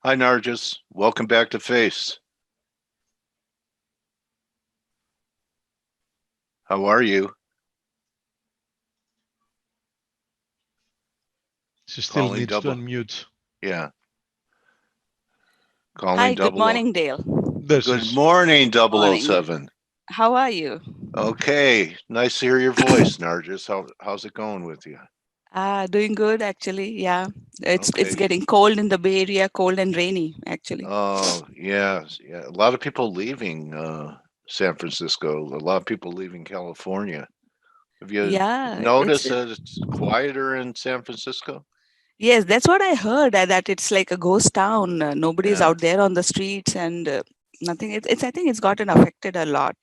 Hi, Nargis. Welcome back to Face. How are you? She still Calling needs to double. unmute. Yeah, calling Hi, good double O. morning, Dale. There Good she's. morning, double O Morning. seven. How are you? Okay, nice to hear your voice, Nargis. How's it going with you? Doing good actually. Yeah. It's Okay. getting cold in the Bay Area, cold and rainy actually. Oh, yeah. A lot of people leaving San Francisco. A lot of people leaving California. Have you Yeah, noticed that it's quieter in San Francisco? yes, that's what I heard that it's like a ghost town. Nobody's Yeah, out there on the streets and nothing. It's I think it's gotten affected a lot.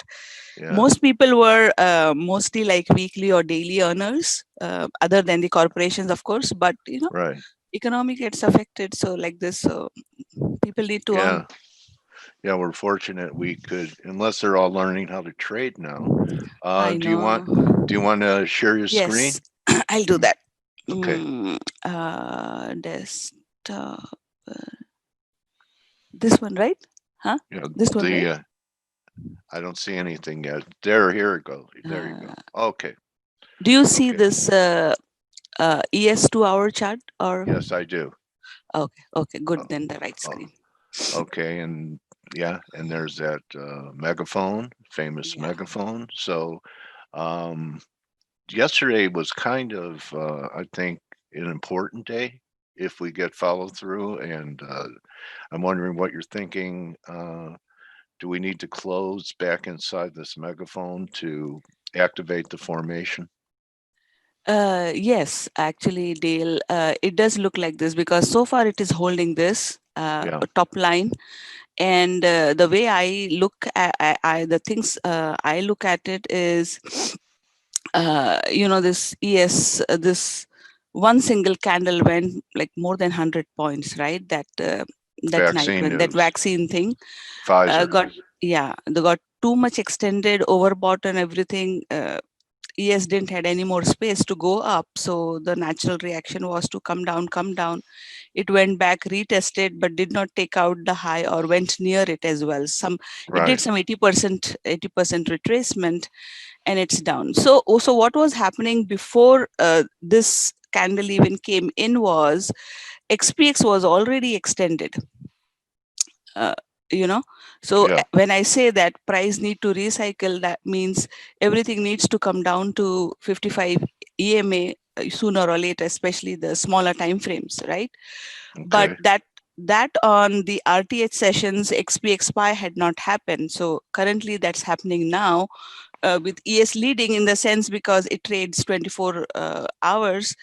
yeah. Most people were mostly like weekly or daily earners, other than the corporations, of course, but Right. economy gets affected. So like this, so people need to earn. Yeah. Yeah, we're fortunate we could, unless they're all learning how to trade now. I Do you want know. do you want to share your Yes, screen? I'll do that. Okay. Desktop. This one, right? Huh? You know, This one, the right? I don't see anything yet. Here it goes. There you go. Uh, Okay. do you see Okay. this ES 2 hour chart or? Yes, I do. Okay, okay, Oh, good. Then the right oh, screen. okay. And yeah, and there's that megaphone, famous Yeah. megaphone. So um, yesterday was kind of, I think, an important day if we get follow through. And I'm wondering what you're thinking. Do we need to close back inside this megaphone to activate the formation? Yes, actually, Dale, it does look like this because so far it is holding this Yeah, top line. And the way I look at the things I look at it is this this one single candle went like more than 100 points, right? That night vaccine when that news, vaccine thing Pfizer. got, yeah, they got too much extended, overbought and everything. ES didn't had any more space to go up, so the natural reaction was to come down, come down. It went back, retested, but did not take out the high or went near it as well. It did Right. some 80% retracement, and it's down. So what was happening before this candle even came in was XPX was already extended. Uh, you know, so Yeah. when I say that price need to recycle, that means everything needs to come down to 55 EMA sooner or later, especially the smaller time frames, right? But Okay. that on the RTH sessions, XP had not happened. So currently that's happening now, with ES leading in the sense because it trades 24 hours.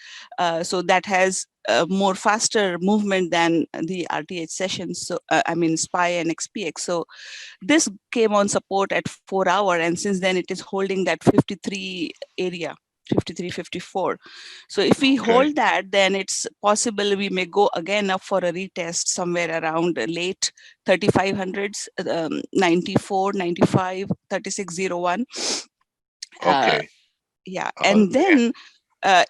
So that has more faster movement than the RTH sessions. So I mean SPY and XPX. So this came on support at 4 hour, and since then it is holding that 53 area. 53, 54. So if we Okay. hold that, then it's possible we may go again up for a retest somewhere around late 3500s, 94, 95, 3601. uh, Okay. yeah, Uh, and then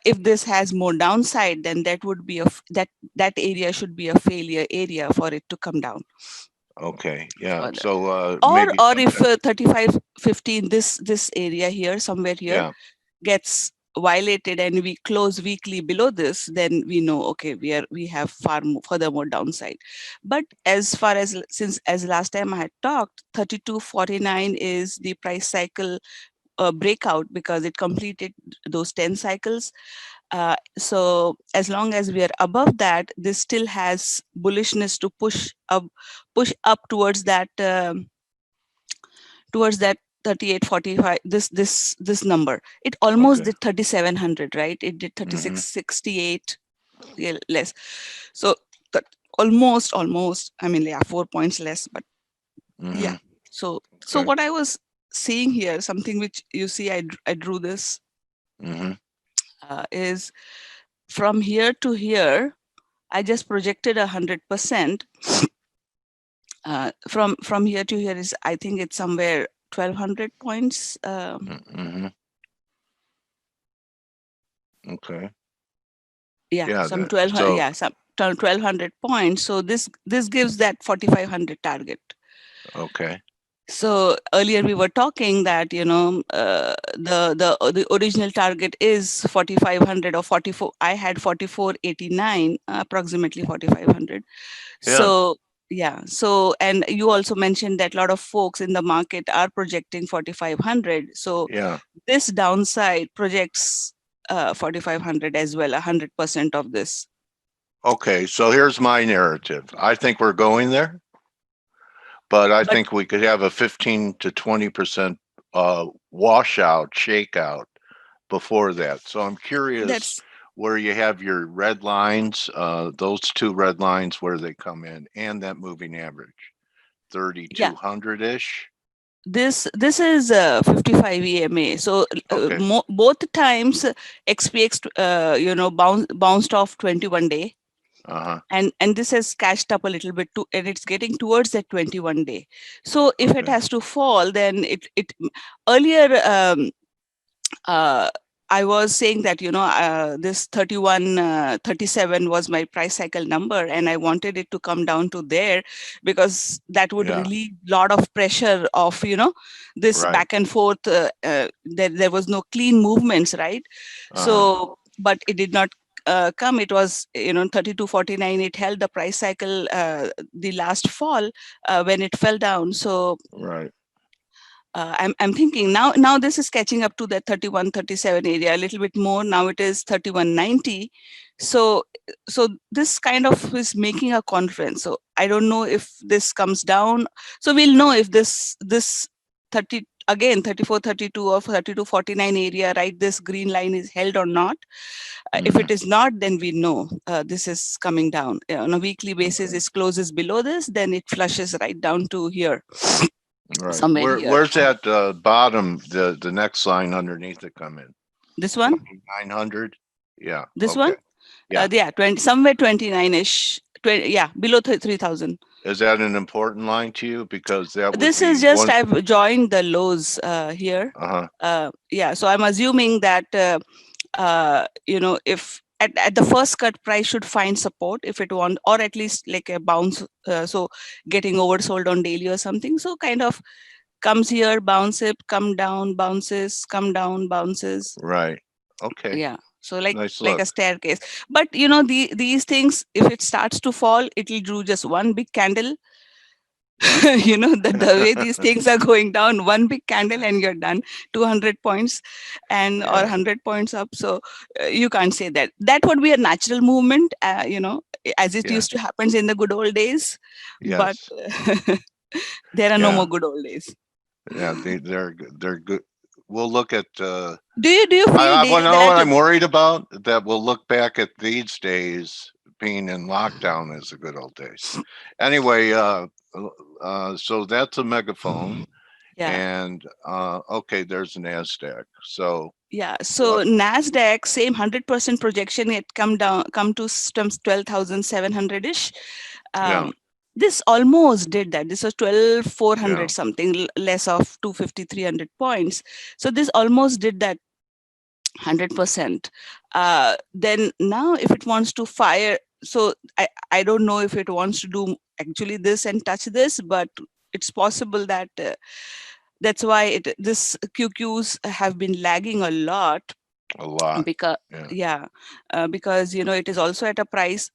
if this has more downside, then that would be that area should be a failure area for it to come down okay. Yeah. further. So or maybe or if sometime. 3515, this area here, somewhere here, Yeah. gets violated and we close weekly below this, then we know, okay, we have far more, further more downside. But as far as, since as last time I had talked, 3249 is the price cycle breakout because it completed those 10 cycles. So as long as we are above that, this still has bullishness to push up towards that 3845, this number. It almost Okay. did 3700, right? It did Mm-hmm. 3668, yeah, less. So that almost, I mean, yeah, 4 points less, but Mm-hmm. yeah. So Okay. what I was seeing here, something which you see, I drew this, Mm-hmm. is from here to here, I just projected 100%. From here to here is, I think it's somewhere 1200 points. Mm-hmm. Okay. Yeah, Yeah. some 1200, So yeah, some 1,200 points. So this gives that 4,500 target. Okay. So earlier we were talking that the original target is 4,500 or 44. I had 4,489, approximately 4,500. Yeah. So yeah. So and you also mentioned that a lot of folks in the market are projecting 4,500. So Yeah. this downside projects 4,500 as well, 100% of this. Okay. So here's my narrative. I think we're going there, but I But think we could have a 15 to 20% washout, shakeout before that. So I'm curious that's where you have your red lines, those two red lines where they come in, and that moving average, yeah. 3,200-ish. This is 55 EMA. So Okay. both times XPX bounced off 21 day, Uh-huh. and this has catched up a little bit too, and it's getting towards that 21 day. So if it Okay. has to fall, then it earlier. Uh, I was saying that this 31 37 was my price cycle number, and I wanted it to come down to there, because that would Yeah. relieve lot of pressure of this Right. back and forth. There was no clean movements, right? Uh-huh. So but it did not come. It was 32.49. It held the price cycle the last fall when it fell down. So Right. I'm thinking now this is catching up to that 31.37 area a little bit more. Now it is 31.90. So this kind of is making a conference. So I don't know if this comes down. So we'll know if this 30 again 34.32 or 32.49 area, right, this green line is held or not. If Mhm. it is not, then we know this is coming down. On a weekly basis, Okay. it closes below this, then it flushes right down to here, Right. somewhere here. Where's that bottom, the next line underneath it come in? This one. 2,900? Yeah. This one, Okay. Yeah. yeah, 20, somewhere 29-ish, 20, yeah, below 3,000. Is that an important line to you? Because that would This be is just, one. I've joined the lows here. Uh-huh. Yeah, so I'm assuming that, if at the first cut, price should find support if it want, or at least like a bounce. So getting oversold on daily or something. So kind of comes here, bounce it, come down, bounces, come down, bounces. Right. Okay. Yeah, so like Nice like a look. staircase. But these things, if it starts to fall, it'll do just one big candle. Yeah. The way these things are going down, one big candle and you're done. 200 points and or Yeah. 100 points up. So you can't say that would be a natural movement, as it Yeah. used to happen in the good old days. But Yes. there are no Yeah. more good old days. Yeah. They're good. We'll look at Do you feel, I want Dave, to know that what I'm worried about, that we'll look back at these days being in lockdown as the good old days. Anyway, so that's a megaphone. yeah. And okay, there's an Nasdaq. So Yeah, what? so Nasdaq, same 100% projection, it come to some 12,700 ish. Yeah. This almost did that. This was Yeah. 12,400 something, less of 250, 300 points. So this almost did that 100%. Then now, if it wants to fire, so I don't know if it wants to do actually this and touch this, but it's possible that that's why this QQs have been lagging a lot, A lot. because Yeah. yeah, because it is also at a price.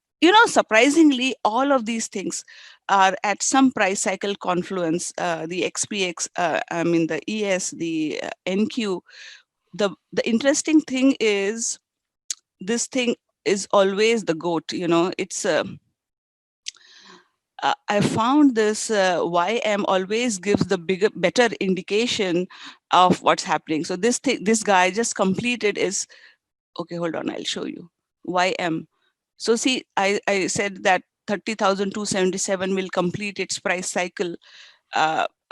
Surprisingly, all of these things are at some price cycle confluence. The XPX, I mean the ES, the NQ. The interesting thing is, this thing is always the goat. It's I found this YM always gives the better indication of what's happening. So this guy just completed is, okay, hold on, I'll show you. YM. So see, I said that 30,277 will complete its price cycle,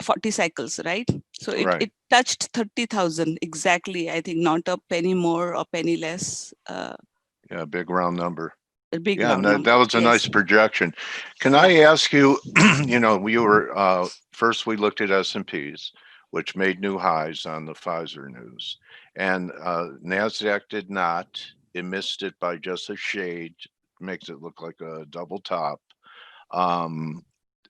40 cycles, right? So Right. it touched 30,000 exactly. I think not a penny more or penny less. Yeah. Big round number. A big Yeah. And round that number. was a Yes. nice projection. Can Yeah. I ask you, we were, first we looked at S&Ps, which made new highs on the Pfizer news, and NASDAQ did not. It missed it by just a shade, makes it look like a double top. Um,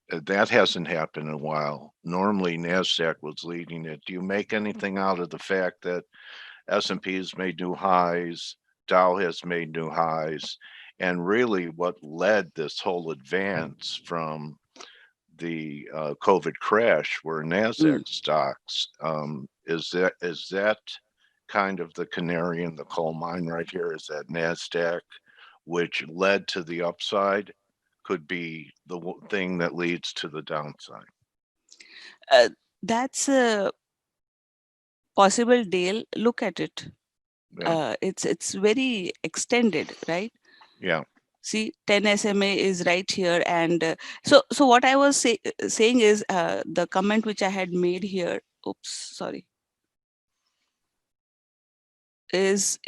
that hasn't happened in a while. Normally NASDAQ was leading it. Do you make anything out of the fact that S&P has made new highs, Dow has made new highs, and really what led this whole advance from the COVID crash were NASDAQ Mm. stocks. Is that kind of the canary in the coal mine right here? Is that NASDAQ, which led to the upside, could be the thing that leads to the downside? That's a possible, Dale. Look at it. Yeah, It's very extended, right? yeah. See, 10 SMA is right here, and so what I was saying is the comment which I had made here. Oops, sorry. Is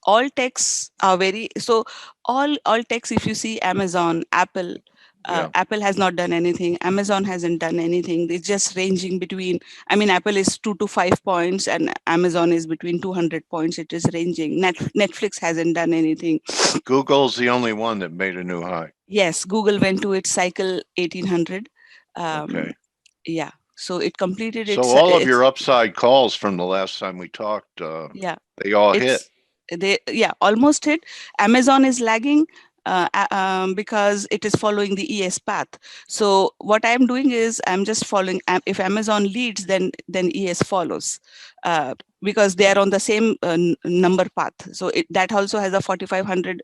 all techs are very so all techs. If you see Amazon, Apple. Yeah. Apple has not done anything. Amazon hasn't done anything. It's just ranging between. I mean, Apple is 2 to 5 points, and Amazon is between 200 points. It is ranging. Netflix hasn't done anything. Google's the only one that made a new high. Yes, Google went to its cycle 1800. Okay. Yeah, so it completed So its all of its your upside calls from the last time we talked, yeah. they all hit. It's they yeah almost hit. Amazon is lagging because it is following the ES path. So what I'm doing is I'm just following. If Amazon leads, then ES follows, because they Okay. are on the same number path. So that also has a 4500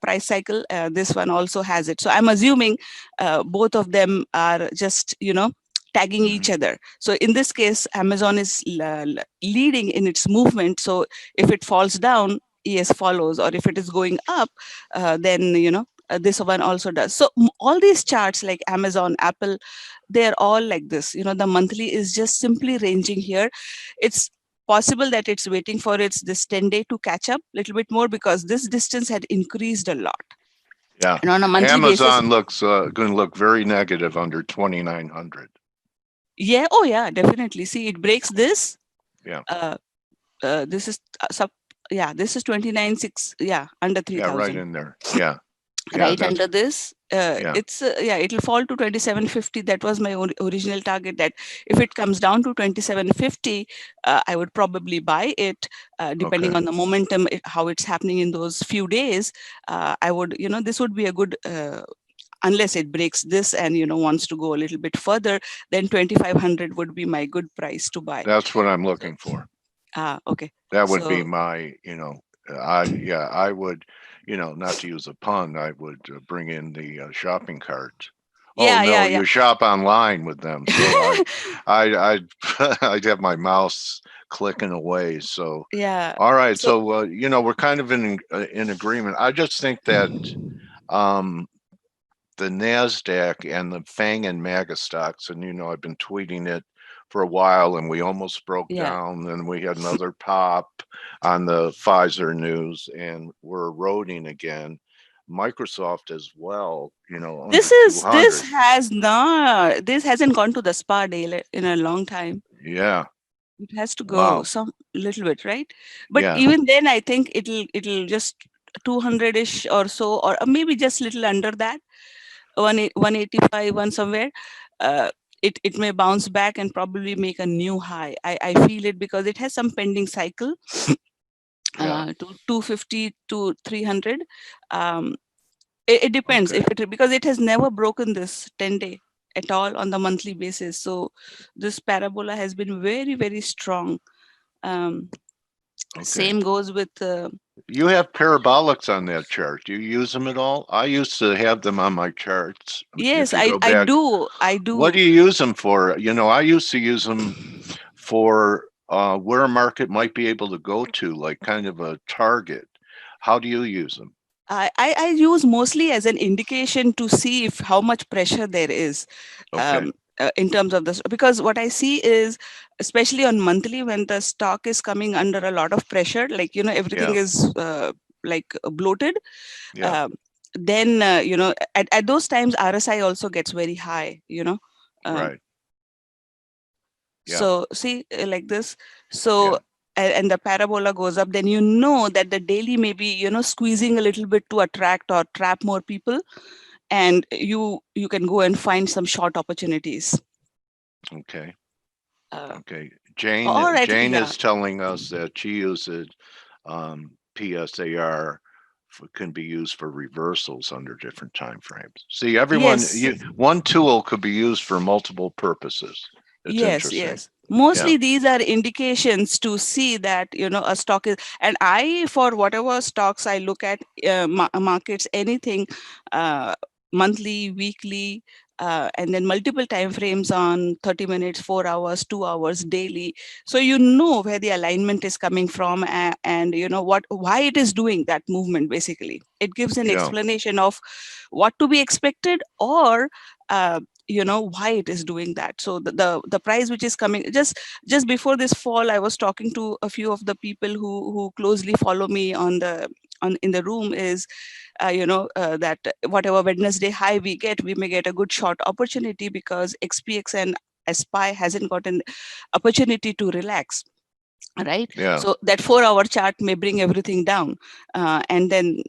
price cycle. This one also has it. So I'm assuming both of them are just tagging each Mhm. other. So in this case, Amazon is leading in its movement. So if it falls down, ES follows, or if it is going up, then this one also does. So all these charts like Amazon, Apple, they're all like this. The monthly is just simply ranging here. It's possible that it's waiting for its this 10-day to catch up a little bit more, because this distance had increased a lot. Yeah. And on a monthly basis, Amazon looks going to look very negative under 2,900. yeah, oh yeah, definitely. See, it breaks this. Yeah. This is yeah, this is 29.6, yeah, under Yeah, right 3,000. in there. Yeah. Yeah, Right that's under this, yeah. it's yeah, it'll fall to 2750. That was my original target, that if it comes down to 2750, I would probably buy it, depending Okay. on the momentum, how it's happening in those few days. I would, this would be a good, unless it breaks this and wants to go a little bit further, then 2500 would be my good price to buy. That's what I'm So, looking for. okay. That would be So my, I would, not to use a pun, I would bring in the shopping cart. Oh yeah, no, yeah, yeah. you shop online with them, so I'd I'd have my mouse clicking away. So, Yeah. all right, So so we're kind of in agreement. I just think that um, the Nasdaq and the Fang and MAGA stocks, and I've been tweeting it for a while, and we almost broke yeah, down. Then we had another pop on the Pfizer news, and we're eroding again. Microsoft as well, under this 200. has not, this hasn't gone to the spa day in a long time. Yeah. It has to go Wow. some little bit, right? But Yeah. even then, I think it'll just 200-ish or so, or maybe just little under that, 185, one somewhere. Uh, it may bounce back and probably make a new high. I feel it, because it has some pending cycle Yeah. to 250 to 300. Um, it depends Okay. if it, because it has never broken this 10-day at all on the monthly basis. So this parabola has been very, very strong. Um, Okay. Same goes with You have parabolics on that chart. Do you use them at all? I used to have them on my charts. If yes, you go I back, do, I what do. do you use them for? I used to use them for where a market might be able to go to, like kind of a target. How do you use them? I use mostly as an indication to see if how much pressure there is, Okay. in terms of this, because what I see is, especially on monthly, when the stock is coming under a lot of pressure, like everything Yeah. is like bloated, Yeah. um, then at those times RSI also gets very high. Um, Right. Yeah. so see, like this. So Yeah. and the parabola goes up, then you know that the daily may be, squeezing a little bit to attract or trap more people, and you can go and find some short opportunities. Okay. Uh, Okay. or at Jane yeah. is telling us that she uses PSAR can be used for reversals under different time frames. See, Yes. one tool could be used for multiple purposes. It's Yes, interesting. yes. Yeah. Mostly these are indications to see that, a stock is, and for whatever stocks I look at, markets, anything, uh, monthly, weekly, and then multiple time frames on 30 minutes, 4 hours, 2 hours, daily. So you know where the alignment is coming from, and why it is doing that movement. Basically, it gives an Yeah. explanation of what to be expected, or why it is doing that. So the price which is coming, just before this fall, I was talking to a few of the people who closely follow me on in the room, is that whatever Wednesday high we get, we may get a good short opportunity, because XPX and SPY hasn't gotten opportunity to relax, right? Yeah. So that 4 hour chart may bring everything down, and then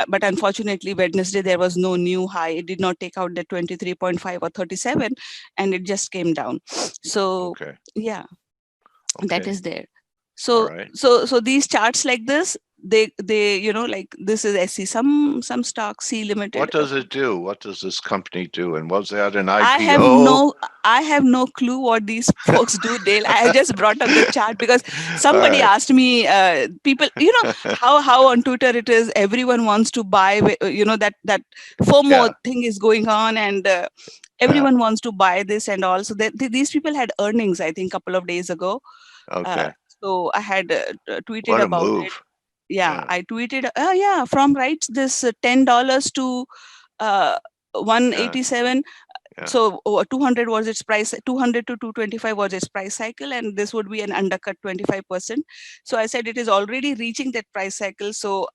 but unfortunately Wednesday there was no new high. It did not take out the 23.5 or 37, and it just came down. So Okay. yeah, that Okay. is there. All So right. these charts like this, they like this is SC, some stock C Limited. What does it do? What does this company do? And was that an I have IPO? no I have no clue what these folks do, Dale. I just brought up the chart because All somebody right. asked me, people, how on Twitter it is, everyone wants to buy, that FOMO Yeah. thing is going on, and Yeah. everyone wants to buy this and all. So these people had earnings, I think, couple of days ago. Uh, Okay. so I had tweeted What a about it. move. Yeah, Yeah. I tweeted, yeah, from right this $10 to uh, Yeah. 187. Yeah. So 200 was its price, 200 to 225 was its price cycle, and this would be an undercut 25%. So I said it is already reaching that price cycle. So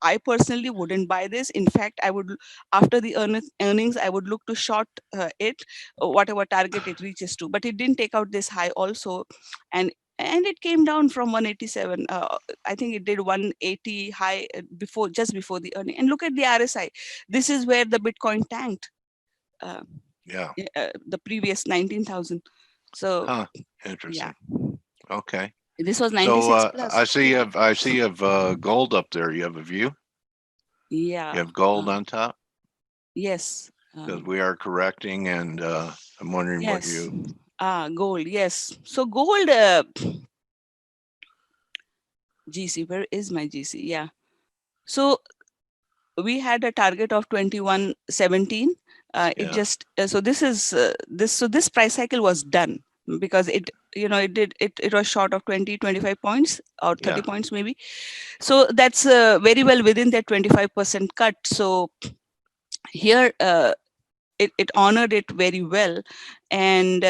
I personally wouldn't buy this. In fact, I would, after the earnings, I would look to short it, whatever target it reaches to. But it didn't take out this high also, and it came down from 187. I think it did 180 high just before the earning. And look at the RSI. This is where the Bitcoin tanked. Uh, Yeah. the previous 19,000. So Huh. yeah, Interesting. Okay. this was So 96 plus. I see you have gold up there. You have a view? You Yeah. have gold on top? Yes. Because we are correcting, and I'm wondering what Yes. you. Gold. Yes. So gold, GC. Where is my GC? Yeah. So we had a target of 2117. It Yeah. just so this is this so this price cycle was done, because it was short of 20-25 points or 30 Yeah. points maybe. So that's very well within that 25% cut. So here it honored it very well, and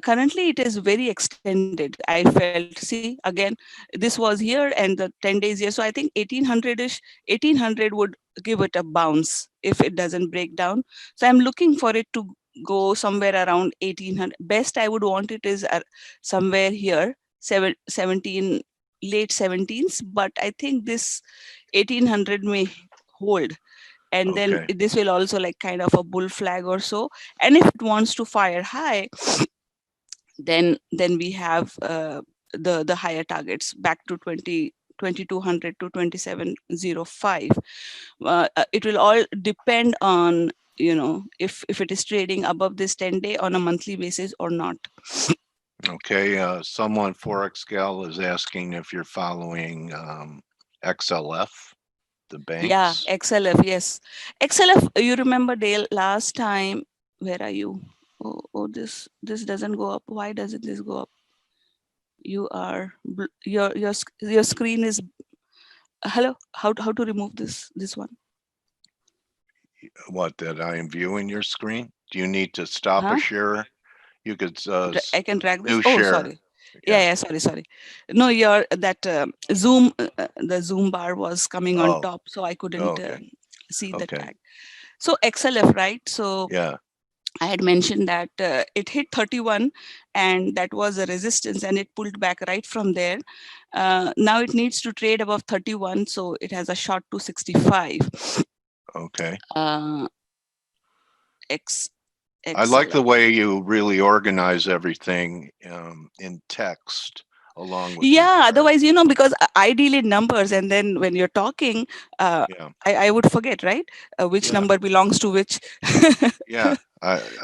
currently it is very extended. I felt, see, again, this was here and the 10 days here. So I think 1800ish, 1800 would give it a bounce if it doesn't break down. So I'm looking for it to go somewhere around 1800. Best I would want it is somewhere here, 17, late 17s, but I think this 1800 may hold, and then Okay. this will also like kind of a bull flag or so. And if it wants to fire high, then we have the higher targets back to 2200 to 2705. It will all depend on, if it is trading above this 10-day on a monthly basis or not. Okay. Someone Forex Gal is asking if you're following XLF, the Yeah, banks. XLF, yes. XLF, you remember, Dale, last time, where are you? Oh, this doesn't go up. Why doesn't this go up? You are your screen is, hello, how to remove this one? What, that I am viewing your screen? Do you need to stop a Huh? share? You could I can drag this. new Oh, share. sorry. Yeah. Yeah, sorry. No, your that Zoom, the Zoom bar was coming on Oh. top, so I Oh, couldn't okay. see the Okay. tag. So XLF, right? So Yeah. I had mentioned that it hit 31 and that was a resistance and it pulled back right from there. Now it needs to trade above 31, so it has a short to 65. Okay. X, I like the XLX. way you really organize everything in text along with your Yeah, chart. otherwise, because I deal in numbers and then when you're talking, Yeah. I would forget, right? Which Yeah. number belongs to which. Yeah.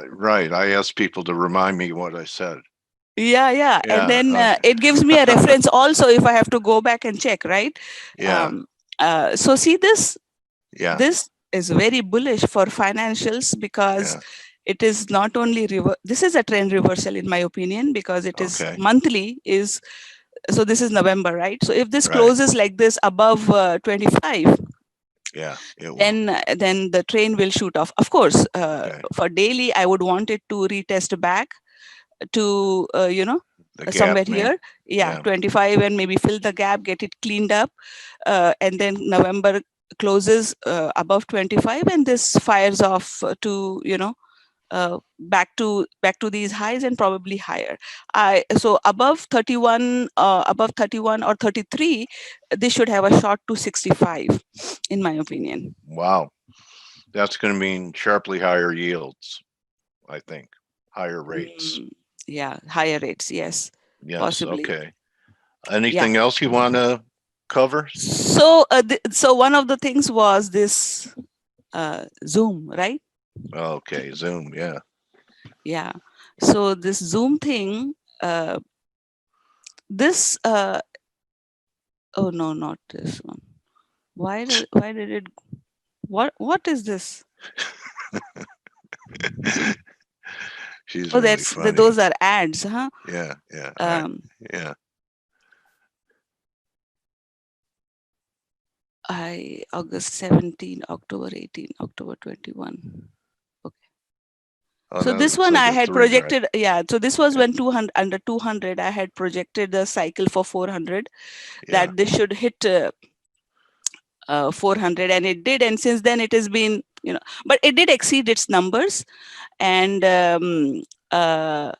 Right. I asked people to remind me what I said. Yeah. And Yeah. then it gives me a reference also if I have to go back and check, right? Yeah. So see this Yeah. is very bullish for financials because Yeah. it is not only this is a trend reversal in my opinion because it is Okay. monthly is, so this is November, right? So if this Right. closes like this above 25, Yeah. It will. then the train will shoot off. Of course, Okay. for daily, I would want it to retest back to The gap, somewhere maybe. here, yeah, Yeah. 25, and maybe fill the gap, get it cleaned up, and then November closes above 25, and this fires off to back to these highs and probably higher. So above 31 or 33, this should have a short to 65, in my opinion. Wow. That's going to mean sharply higher yields, I think. Higher rates. Mm, yeah, higher rates, yes, Yes. possibly. Okay. Yeah. Anything else you want to cover? So so one of the things was this Zoom, right? Okay. Zoom. Yeah. Yeah. So this Zoom thing, uh, this oh no, not this one. Why did it, what is this? She's Oh, really funny. those are ads, huh? Yeah. Yeah. Um, Yeah. August 17, October 18, October 21. Okay. Oh So no, this looks one like I a had three drive. projected, yeah. So this was Yeah. when 200, under 200, I had projected the cycle for 400, Yeah. that this should hit 400, and it did. And since then it has been, but it did exceed its numbers. And uh,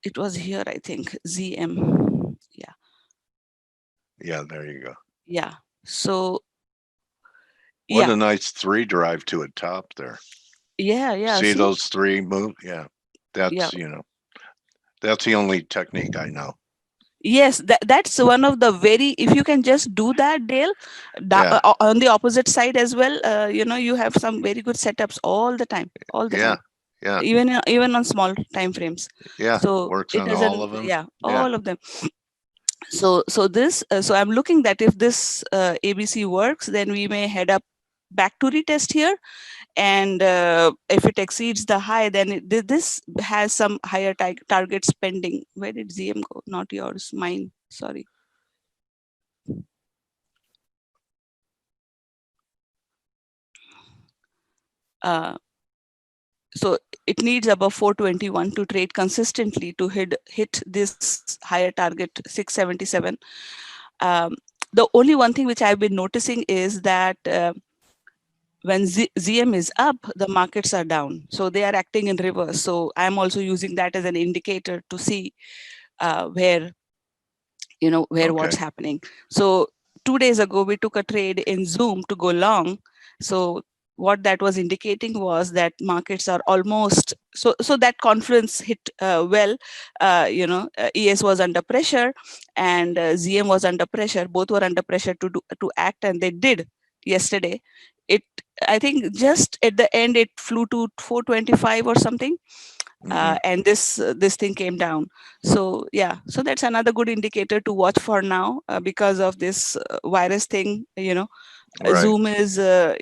it was here, I think, ZM. Yeah. Yeah. There you go. Yeah. So, What yeah. a nice three drive to a top there. Yeah. See See? those three move? Yeah. Yeah. That's the only technique I know. Yes, that's one of the very, if you can just do that, Dale, Yeah. on the opposite side as well, you have some very good setups all the time, all the Yeah. time, Yeah. even on small time frames. Yeah. So Works it on all doesn't, of them. yeah, Yeah. all of them. So I'm looking that if this ABC works, then we may head up back to retest here. And if it exceeds the high, then this has some higher targets pending. Where did ZM go? Not yours, mine. Sorry. Uh, so it needs above 421 to trade consistently to hit this higher target 677. Um, the only one thing which I've been noticing is that when ZM is up, the markets are down. So they are acting in reverse. So I'm also using that as an indicator to see where what's Okay. happening. So 2 days ago, we took a trade in Zoom to go long. So what that was indicating was that markets are almost, so that confluence hit well. ES was under pressure and ZM was under pressure. Both were under pressure to act, and they did yesterday. It, I think, just at the end it flew to 425 or something, and this thing came down. So yeah, so that's another good indicator to watch for now, because of this virus thing. Right. Zoom is the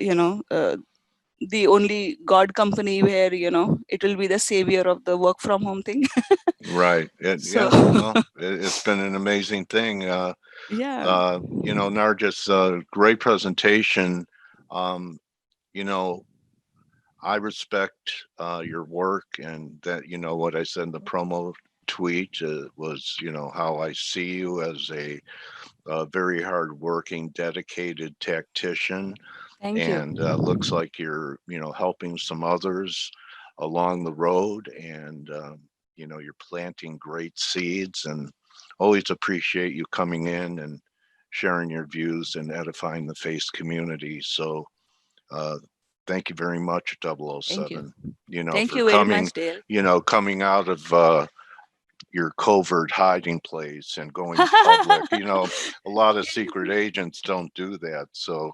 only god company where it will be the savior of the work from home thing. Right. So Yeah. Well, it's been an amazing thing. yeah, Nargis, great presentation. Um, you know, I respect your work, and that, what I said in the promo tweet was, how I see you as a very hardworking, dedicated tactician, thank you. and looks like you're, helping some others. along the road, and you know, you're planting great seeds, and always appreciate you coming in and sharing your views and edifying the faith community. So uh, thank you very much, Thank you. 007, you know, Thank for you very coming, much, Dale. you know, coming out of your covert hiding place and going public. You know, a lot of secret agents don't do that. So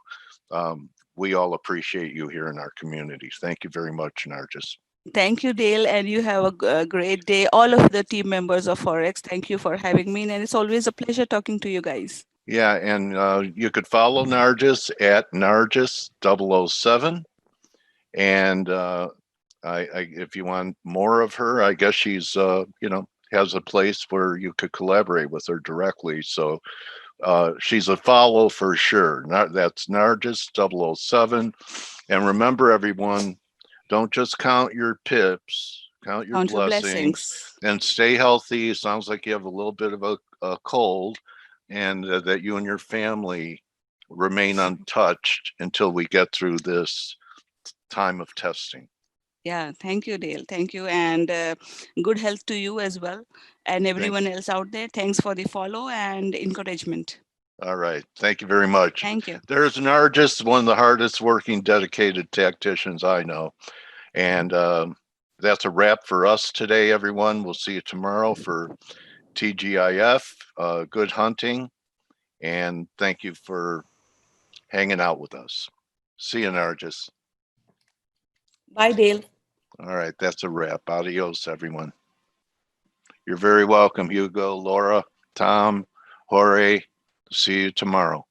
we all appreciate you here in our community. Thank you very much, Nargis. Thank you, Dale, and you have a great day. All of the team members of Forex, thank you for having me, and it's always a pleasure talking to you guys. Yeah, and you could follow Nargis at Nargis007. And if you want more of her, I guess she's, you know, has a place where you could collaborate with her directly. So she's a follow for sure. That's Nargis007. And remember, everyone, don't just count your pips, count your Count your blessings, blessings. and stay healthy. It sounds like you have a little bit of a cold, and that you and your family remain untouched until we get through this time of testing. Yeah, thank you, Dale. Thank you, and good health to you as well, and Thank everyone else out there. Thanks for the follow and encouragement. All right. Thank you very much. Thank you. There's Nargis, one of the hardest working dedicated tacticians I know. And that's a wrap for us today, everyone. We'll see you tomorrow for TGIF. Good hunting. And thank you for hanging out with us. See you, Nargis. Bye, Dale. All right. That's a wrap. Adios, everyone. You're very welcome, Hugo, Laura, Tom, Jorge. See you tomorrow.